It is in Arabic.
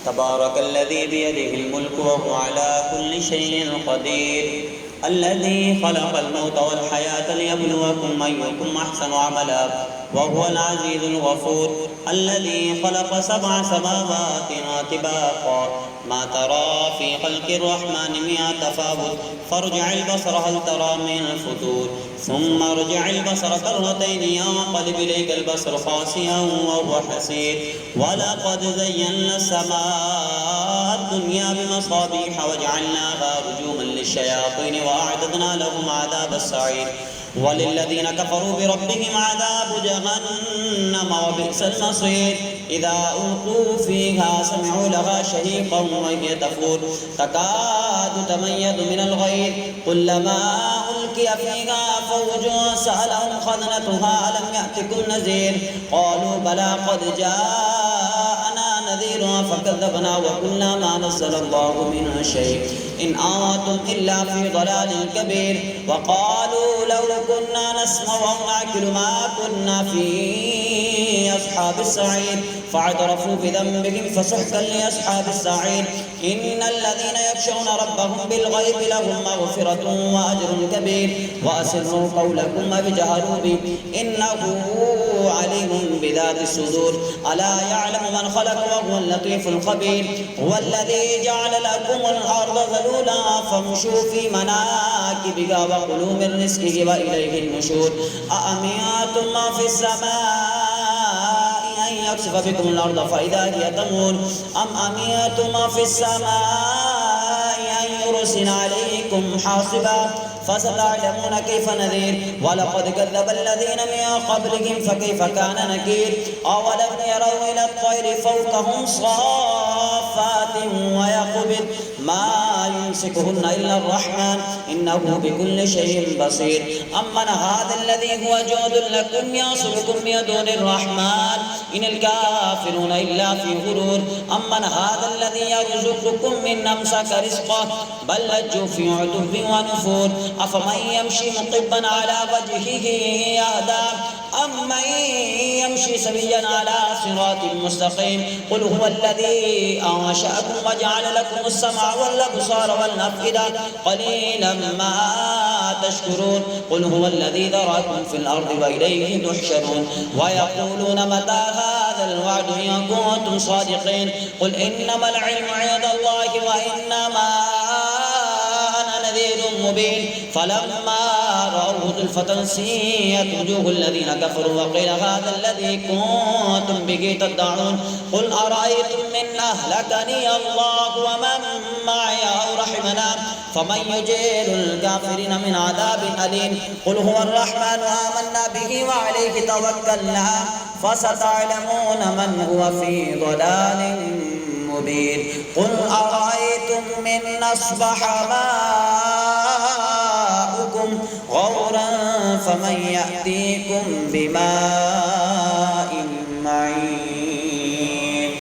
تبارك الذي بيده الملك وهو على كل شيء قدير. الذي خلق الموت والحياة ليبلوكم أيكم أحسن عملا وهو العزيز الغفور. الذي خلق 7 سماوات طباقا ما ترى في خلق الرحمن من تفاوت فارجع البصر هل ترى من الفتور ثم ارجع البصر كرتين ينقلب إليك البصر خاسئا وهو حسير. ولقد زينا السماء الدنيا بمصابيح وجعلناها رجوما للشياطين وأعتدنا لهم عذاب السعير. وللذين كفروا بربهم عذاب جهنم وبئس المصير. إذا ألقوا فيها سمعوا لها شهيقا وهي تفور تكاد تميز من الغيظ كلما ألقي فيها فوج سألهم خزنتها ألم يأتكم نذير قالوا بلى قد جاءنا نذير فكذبنا وقلنا ما نزل الله من شيء إن أنتم إلا في ضلال كبير. وقالوا لو كنا نسمع أو نعقل ما كنا في أصحاب السعير فاعترفوا بذنبهم فسحقا لأصحاب السعير. إن الذين يخشون ربهم بالغيب لهم مغفرة وأجر كبير. وأسروا قولكم واجهروا به إنه عليم بذات الصدور. ألا يعلم من خلق وهو اللطيف الخبير. هو الذي جعل لكم الأرض ذلولا فامشوا في مناكبها وكلوا من رزقه وإليه النشور. أأمنتم ما في السماء أن يخسف بكم الأرض فإذا هي تمور أم أمنتم ما في السماء أن يرسل عليكم حاصبا فستعلمون كيف نذير. ولقد كذب الذين من قبلهم فكيف كان نكير. أولم يروا إلى الطير فوقهم صافات ويقبض ما يمسكهن إلا الرحمن إنه بكل شيء بصير. أمن هذا الذي هو جود لكم يصلكم من دون الرحمن إن الكافرون إلا في غرور. أمن هذا الذي يرزقكم من أمسك رزقه بل لجوا في عتب ونفور. أفمن يمشي مقبا على وجهه يهدى أمن يمشي سويا على صراط مستقيم. قل هو الذي أنشأكم وجعل لكم السمع والأبصار والأفئدة قليلا ما تشكرون. قل هو الذي ذرأكم في الأرض وإليه تحشرون. ويقولون متى هذا الوعد إن كنتم صادقين. قل إنما العلم عند الله وإنما أنا نذير مبين. فلما رأوه زلفة سيئت وجوه الذين كفروا وقيل هذا الذي كنتم به تدعون. قل أرأيتم من أهلكني الله ومن معي أو رحمنا فمن يجير الكافرين من عذاب أليم. قل هو الرحمن آمنا به وعليه توكلنا فستعلمون من هو في ضلال مبين. قل أرأيتم من أصبح ماؤكم غورا فمن يأتيكم بماء